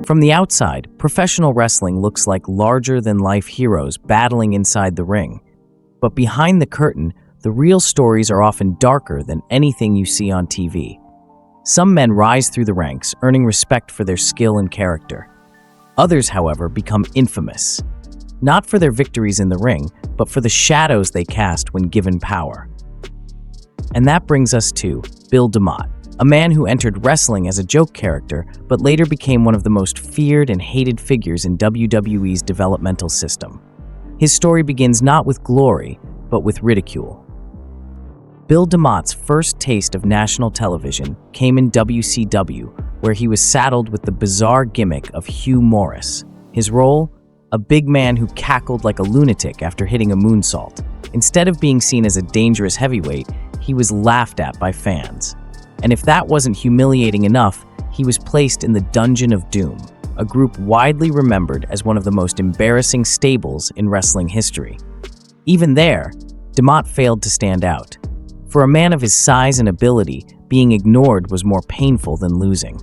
From the outside, professional wrestling looks like larger-than-life heroes battling inside the ring. But behind the curtain, the real stories are often darker than anything you see on TV. Some men rise through the ranks, earning respect for their skill and character. Others, however, become infamous, not for their victories in the ring, but for the shadows they cast when given power. And that brings us to Bill DeMott, a man who entered wrestling as a joke character, but later became one of the most feared and hated figures in WWE's developmental system. His story begins not with glory, but with ridicule. Bill DeMott's first taste of national television came in WCW, where he was saddled with the bizarre gimmick of Hugh Morris. His role? A big man who cackled like a lunatic after hitting a moonsault. Instead of being seen as a dangerous heavyweight, he was laughed at by fans. And if that wasn't humiliating enough, he was placed in the Dungeon of Doom, a group widely remembered as one of the most embarrassing stables in wrestling history. Even there, DeMott failed to stand out. For a man of his size and ability, being ignored was more painful than losing.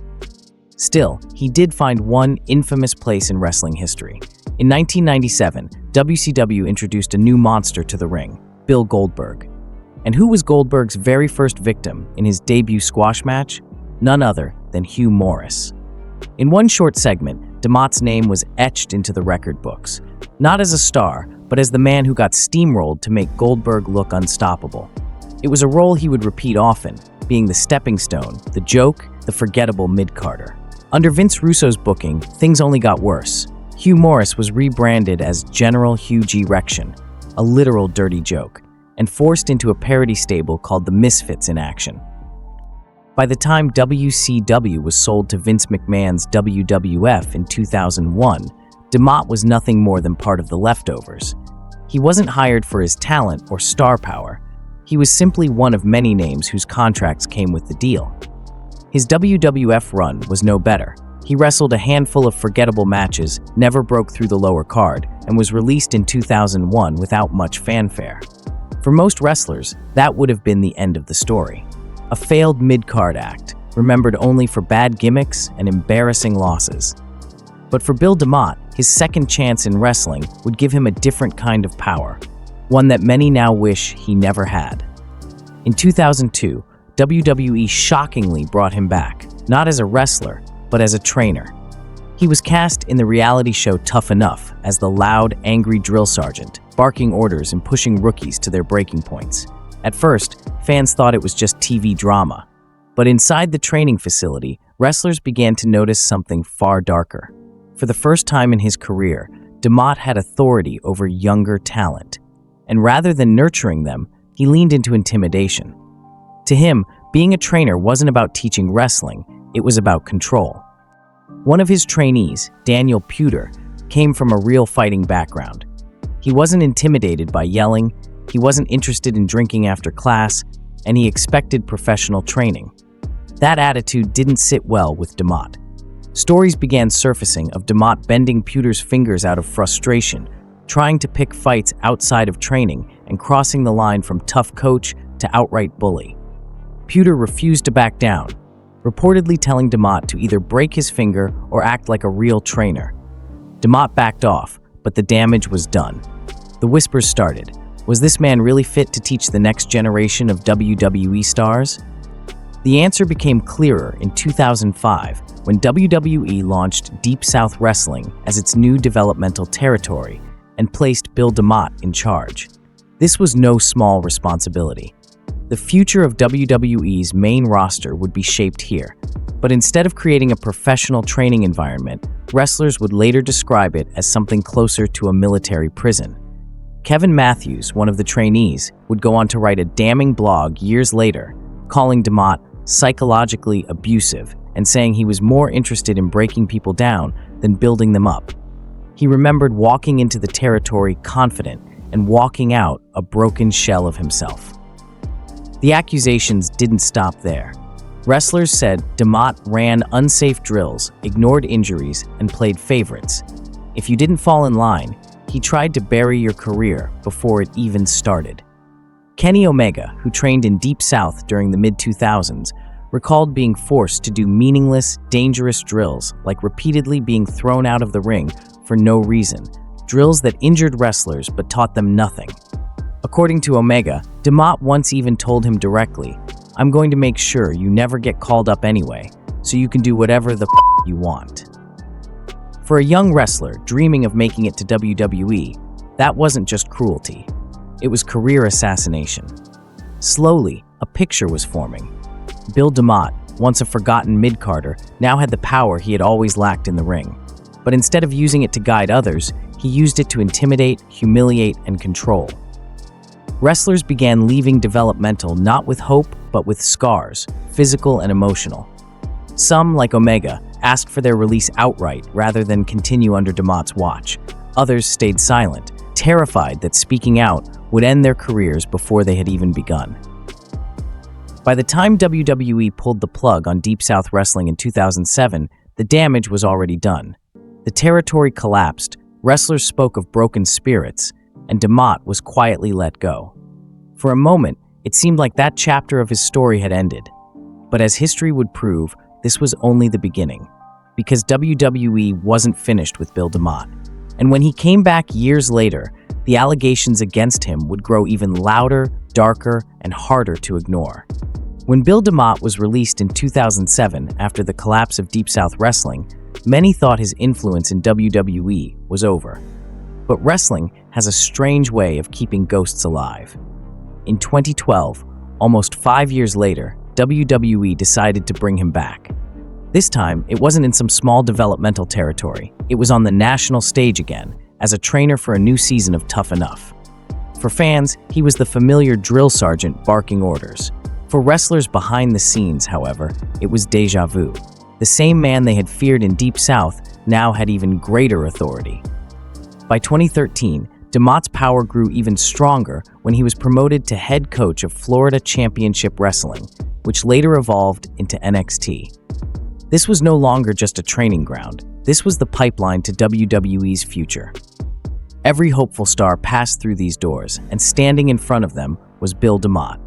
Still, he did find one infamous place in wrestling history. In 1997, WCW introduced a new monster to the ring, Bill Goldberg. And who was Goldberg's very first victim in his debut squash match? None other than Hugh Morris. In one short segment, DeMott's name was etched into the record books, not as a star, but as the man who got steamrolled to make Goldberg look unstoppable. It was a role he would repeat often, being the stepping stone, the joke, the forgettable mid-carder. Under Vince Russo's booking, things only got worse. Hugh Morris was rebranded as General Hugh G. Rection, a literal dirty joke, and forced into a parody stable called the Misfits in Action. By the time WCW was sold to Vince McMahon's WWF in 2001, DeMott was nothing more than part of the leftovers. He wasn't hired for his talent or star power. He was simply one of many names whose contracts came with the deal. His WWF run was no better. He wrestled a handful of forgettable matches, never broke through the lower card, and was released in 2001 without much fanfare. For most wrestlers, that would have been the end of the story. A failed mid-card act, remembered only for bad gimmicks and embarrassing losses. But for Bill DeMott, his second chance in wrestling would give him a different kind of power, one that many now wish he never had. In 2002, WWE shockingly brought him back, not as a wrestler, but as a trainer. He was cast in the reality show Tough Enough as the loud, angry drill sergeant, barking orders and pushing rookies to their breaking points. At first, fans thought it was just TV drama. But inside the training facility, wrestlers began to notice something far darker. For the first time in his career, DeMott had authority over younger talent. And rather than nurturing them, he leaned into intimidation. To him, being a trainer wasn't about teaching wrestling, it was about control. One of his trainees, Daniel Puder, came from a real fighting background. He wasn't intimidated by yelling, he wasn't interested in drinking after class, and he expected professional training. That attitude didn't sit well with DeMott. Stories began surfacing of DeMott bending Puder's fingers out of frustration, trying to pick fights outside of training and crossing the line from tough coach to outright bully. Puder refused to back down, reportedly telling DeMott to either break his finger or act like a real trainer. DeMott backed off, but the damage was done. The whispers started. Was this man really fit to teach the next generation of WWE stars? The answer became clearer in 2005 when WWE launched Deep South Wrestling as its new developmental territory and placed Bill DeMott in charge. This was no small responsibility. The future of WWE's main roster would be shaped here, but instead of creating a professional training environment, wrestlers would later describe it as something closer to a military prison. Kevin Matthews, one of the trainees, would go on to write a damning blog years later, calling DeMott psychologically abusive and saying he was more interested in breaking people down than building them up. He remembered walking into the territory confident and walking out a broken shell of himself. The accusations didn't stop there. Wrestlers said DeMott ran unsafe drills, ignored injuries, and played favorites. If you didn't fall in line, he tried to bury your career before it even started. Kenny Omega, who trained in Deep South during the mid-2000s, recalled being forced to do meaningless, dangerous drills, like repeatedly being thrown out of the ring for no reason, drills that injured wrestlers but taught them nothing. According to Omega, DeMott once even told him directly, "I'm going to make sure you never get called up anyway, so you can do whatever the you want." For a young wrestler dreaming of making it to WWE, that wasn't just cruelty. It was career assassination. Slowly, a picture was forming. Bill DeMott, once a forgotten mid-carder, now had the power he had always lacked in the ring. But instead of using it to guide others, he used it to intimidate, humiliate, and control. Wrestlers began leaving developmental not with hope, but with scars, physical and emotional. Some, like Omega, asked for their release outright rather than continue under DeMott's watch. Others stayed silent, terrified that speaking out would end their careers before they had even begun. By the time WWE pulled the plug on Deep South Wrestling in 2007, the damage was already done. The territory collapsed, wrestlers spoke of broken spirits, and DeMott was quietly let go. For a moment, it seemed like that chapter of his story had ended. But as history would prove, this was only the beginning, because WWE wasn't finished with Bill DeMott. And when he came back years later, the allegations against him would grow even louder, darker, and harder to ignore. When Bill DeMott was released in 2007 after the collapse of Deep South Wrestling, many thought his influence in WWE was over. But wrestling has a strange way of keeping ghosts alive. In 2012, almost 5 years later, WWE decided to bring him back. This time, it wasn't in some small developmental territory. It was on the national stage again, as a trainer for a new season of Tough Enough. For fans, he was the familiar drill sergeant barking orders. For wrestlers behind the scenes, however, it was déjà vu. The same man they had feared in Deep South now had even greater authority. By 2013, DeMott's power grew even stronger when he was promoted to head coach of Florida Championship Wrestling, which later evolved into NXT. This was no longer just a training ground. This was the pipeline to WWE's future. Every hopeful star passed through these doors, and standing in front of them was Bill DeMott.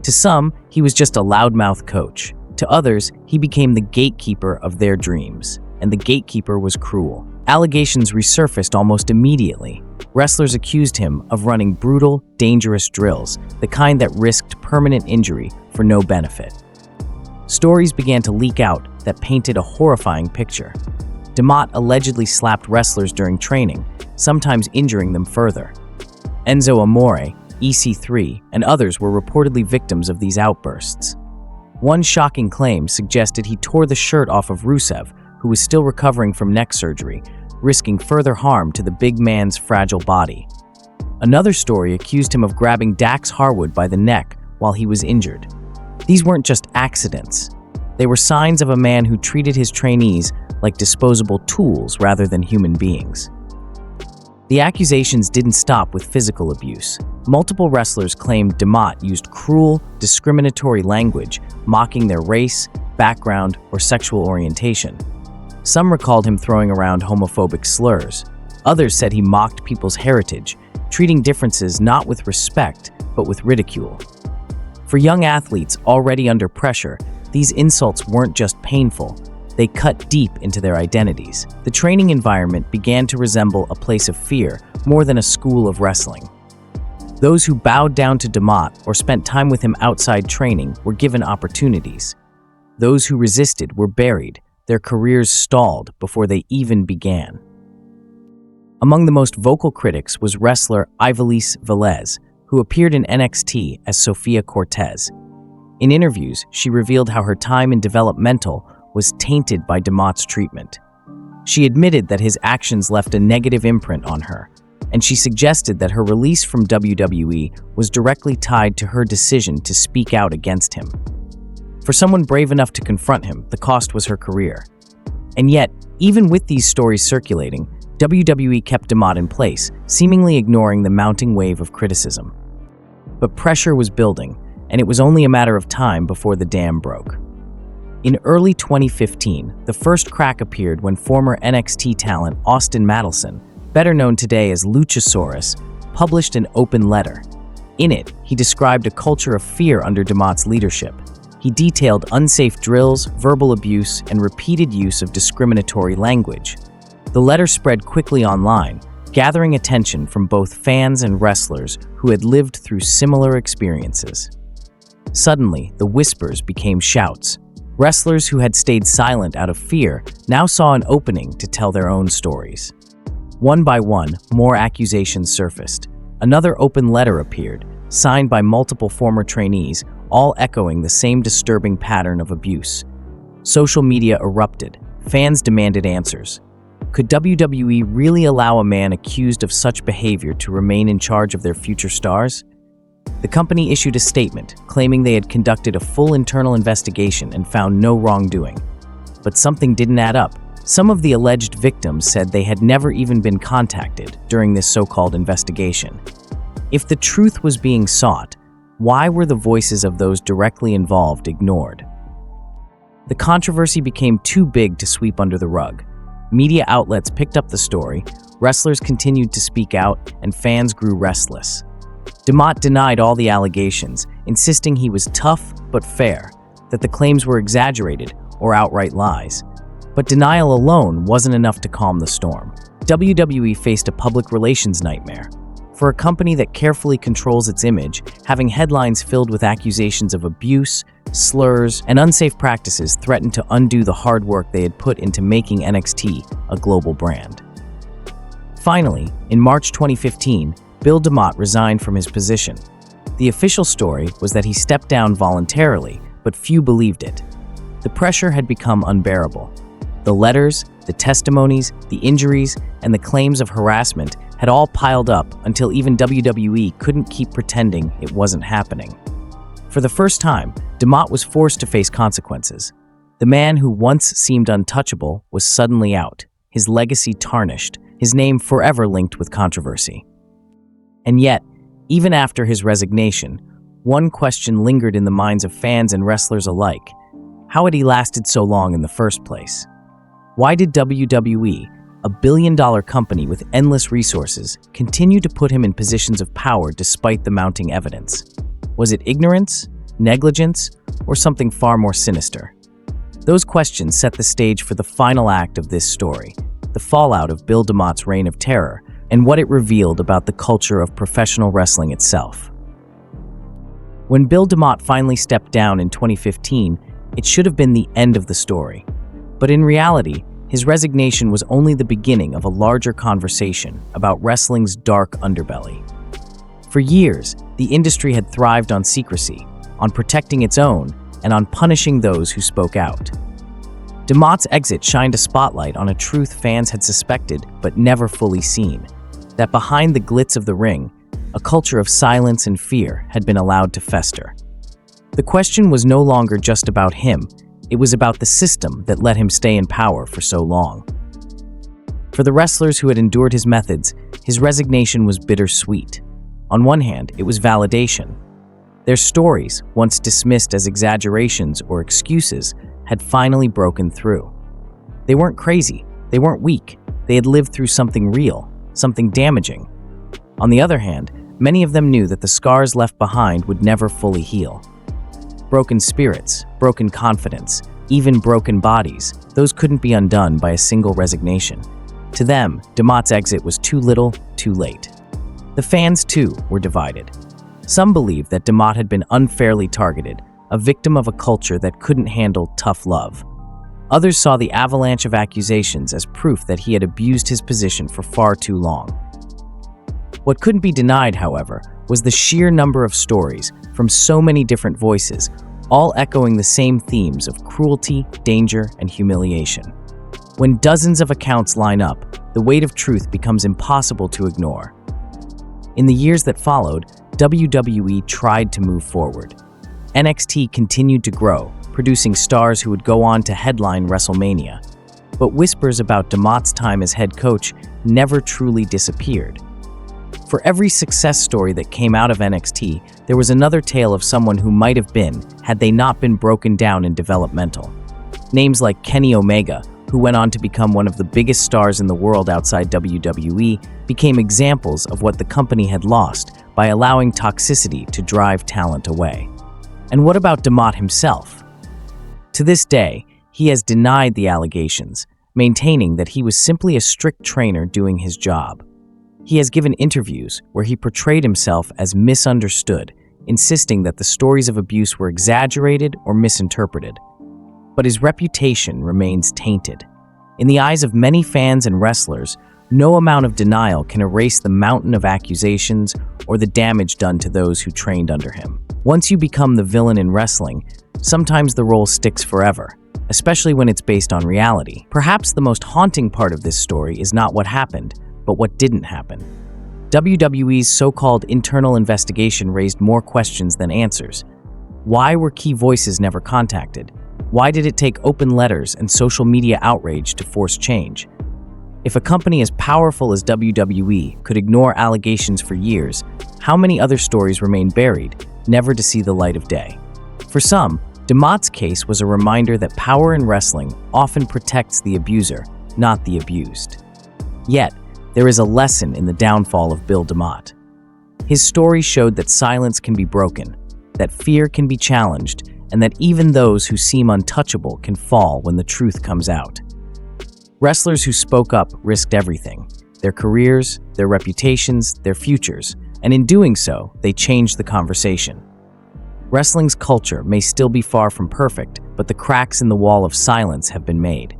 To some, he was just a loudmouth coach. To others, he became the gatekeeper of their dreams, and the gatekeeper was cruel. Allegations resurfaced almost immediately. Wrestlers accused him of running brutal, dangerous drills, the kind that risked permanent injury for no benefit. Stories began to leak out that painted a horrifying picture. DeMott allegedly slapped wrestlers during training, sometimes injuring them further. Enzo Amore, EC3, and others were reportedly victims of these outbursts. One shocking claim suggested he tore the shirt off of Rusev, who was still recovering from neck surgery, risking further harm to the big man's fragile body. Another story accused him of grabbing Dax Harwood by the neck while he was injured. These weren't just accidents. They were signs of a man who treated his trainees like disposable tools rather than human beings. The accusations didn't stop with physical abuse. Multiple wrestlers claimed DeMott used cruel, discriminatory language, mocking their race, background, or sexual orientation. Some recalled him throwing around homophobic slurs. Others said he mocked people's heritage, treating differences not with respect, but with ridicule. For young athletes already under pressure, these insults weren't just painful, they cut deep into their identities. The training environment began to resemble a place of fear more than a school of wrestling. Those who bowed down to DeMott or spent time with him outside training were given opportunities. Those who resisted were buried, their careers stalled before they even began. Among the most vocal critics was wrestler Ivelisse Velez, who appeared in NXT as Sofia Cortez. In interviews, she revealed how her time in developmental was tainted by DeMott's treatment. She admitted that his actions left a negative imprint on her, and she suggested that her release from WWE was directly tied to her decision to speak out against him. For someone brave enough to confront him, the cost was her career. And yet, even with these stories circulating, WWE kept DeMott in place, seemingly ignoring the mounting wave of criticism. But pressure was building, and it was only a matter of time before the dam broke. In early 2015, the first crack appeared when former NXT talent Austin Madelson, better known today as Luchasaurus, published an open letter. In it, he described a culture of fear under DeMott's leadership. He detailed unsafe drills, verbal abuse, and repeated use of discriminatory language. The letter spread quickly online, gathering attention from both fans and wrestlers who had lived through similar experiences. Suddenly, the whispers became shouts. Wrestlers who had stayed silent out of fear now saw an opening to tell their own stories. One by one, more accusations surfaced. Another open letter appeared, signed by multiple former trainees, all echoing the same disturbing pattern of abuse. Social media erupted. Fans demanded answers. Could WWE really allow a man accused of such behavior to remain in charge of their future stars? The company issued a statement claiming they had conducted a full internal investigation and found no wrongdoing. But something didn't add up. Some of the alleged victims said they had never even been contacted during this so-called investigation. If the truth was being sought, why were the voices of those directly involved ignored? The controversy became too big to sweep under the rug. Media outlets picked up the story, wrestlers continued to speak out, and fans grew restless. DeMott denied all the allegations, insisting he was tough but fair, that the claims were exaggerated or outright lies. But denial alone wasn't enough to calm the storm. WWE faced a public relations nightmare. For a company that carefully controls its image, having headlines filled with accusations of abuse, slurs, and unsafe practices threatened to undo the hard work they had put into making NXT a global brand. Finally, in March 2015, Bill DeMott resigned from his position. The official story was that he stepped down voluntarily, but few believed it. The pressure had become unbearable. The letters, the testimonies, the injuries, and the claims of harassment had all piled up until even WWE couldn't keep pretending it wasn't happening. For the first time, DeMott was forced to face consequences. The man who once seemed untouchable was suddenly out, his legacy tarnished, his name forever linked with controversy. And yet, even after his resignation, one question lingered in the minds of fans and wrestlers alike. How had he lasted so long in the first place? Why did WWE, a billion-dollar company with endless resources, continue to put him in positions of power despite the mounting evidence? Was it ignorance, negligence, or something far more sinister? Those questions set the stage for the final act of this story, the fallout of Bill DeMott's reign of terror, and what it revealed about the culture of professional wrestling itself. When Bill DeMott finally stepped down in 2015, it should have been the end of the story. But in reality, his resignation was only the beginning of a larger conversation about wrestling's dark underbelly. For years, the industry had thrived on secrecy, on protecting its own, and on punishing those who spoke out. DeMott's exit shined a spotlight on a truth fans had suspected but never fully seen, that behind the glitz of the ring, a culture of silence and fear had been allowed to fester. The question was no longer just about him, it was about the system that let him stay in power for so long. For the wrestlers who had endured his methods, his resignation was bittersweet. On one hand, it was validation. Their stories, once dismissed as exaggerations or excuses, had finally broken through. They weren't crazy, they weren't weak, they had lived through something real, something damaging. On the other hand, many of them knew that the scars left behind would never fully heal. Broken spirits, broken confidence, even broken bodies, those couldn't be undone by a single resignation. To them, DeMott's exit was too little, too late. The fans, too, were divided. Some believed that DeMott had been unfairly targeted, a victim of a culture that couldn't handle tough love. Others saw the avalanche of accusations as proof that he had abused his position for far too long. What couldn't be denied, however, was the sheer number of stories from so many different voices, all echoing the same themes of cruelty, danger, and humiliation. When dozens of accounts line up, the weight of truth becomes impossible to ignore. In the years that followed, WWE tried to move forward. NXT continued to grow, producing stars who would go on to headline WrestleMania. But whispers about DeMott's time as head coach never truly disappeared. For every success story that came out of NXT, there was another tale of someone who might have been, had they not been broken down in developmental. Names like Kenny Omega, who went on to become one of the biggest stars in the world outside WWE, became examples of what the company had lost by allowing toxicity to drive talent away. And what about DeMott himself? To this day, he has denied the allegations, maintaining that he was simply a strict trainer doing his job. He has given interviews where he portrayed himself as misunderstood, insisting that the stories of abuse were exaggerated or misinterpreted. But his reputation remains tainted. In the eyes of many fans and wrestlers, no amount of denial can erase the mountain of accusations or the damage done to those who trained under him. Once you become the villain in wrestling, sometimes the role sticks forever, especially when it's based on reality. Perhaps the most haunting part of this story is not what happened, but what didn't happen. WWE's so-called internal investigation raised more questions than answers. Why were key voices never contacted? Why did it take open letters and social media outrage to force change? If a company as powerful as WWE could ignore allegations for years, how many other stories remain buried, never to see the light of day? For some, DeMott's case was a reminder that power in wrestling often protects the abuser, not the abused. Yet, there is a lesson in the downfall of Bill DeMott. His story showed that silence can be broken, that fear can be challenged, and that even those who seem untouchable can fall when the truth comes out. Wrestlers who spoke up risked everything: their careers, their reputations, their futures, and in doing so, they changed the conversation. Wrestling's culture may still be far from perfect, but the cracks in the wall of silence have been made.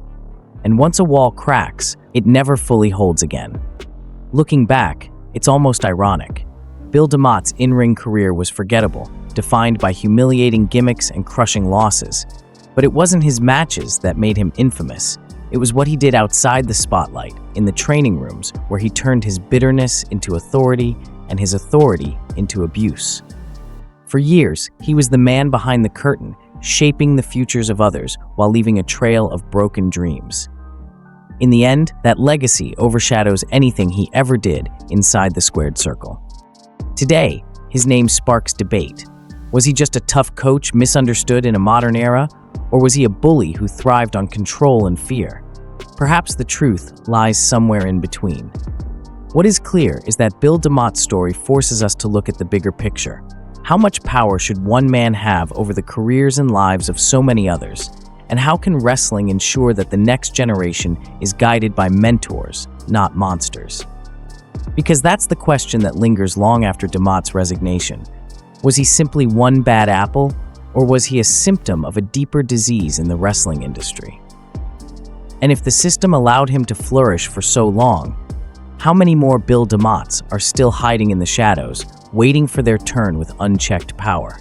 And once a wall cracks, it never fully holds again. Looking back, it's almost ironic. Bill DeMott's in-ring career was forgettable, defined by humiliating gimmicks and crushing losses. But it wasn't his matches that made him infamous. It was what he did outside the spotlight, in the training rooms, where he turned his bitterness into authority and his authority into abuse. For years, he was the man behind the curtain, shaping the futures of others while leaving a trail of broken dreams. In the end, that legacy overshadows anything he ever did inside the squared circle. Today, his name sparks debate. Was he just a tough coach misunderstood in a modern era, or was he a bully who thrived on control and fear? Perhaps the truth lies somewhere in between. What is clear is that Bill DeMott's story forces us to look at the bigger picture. How much power should one man have over the careers and lives of so many others? And how can wrestling ensure that the next generation is guided by mentors, not monsters? Because that's the question that lingers long after DeMott's resignation. Was he simply one bad apple, or was he a symptom of a deeper disease in the wrestling industry? And if the system allowed him to flourish for so long, how many more Bill DeMotts are still hiding in the shadows, waiting for their turn with unchecked power?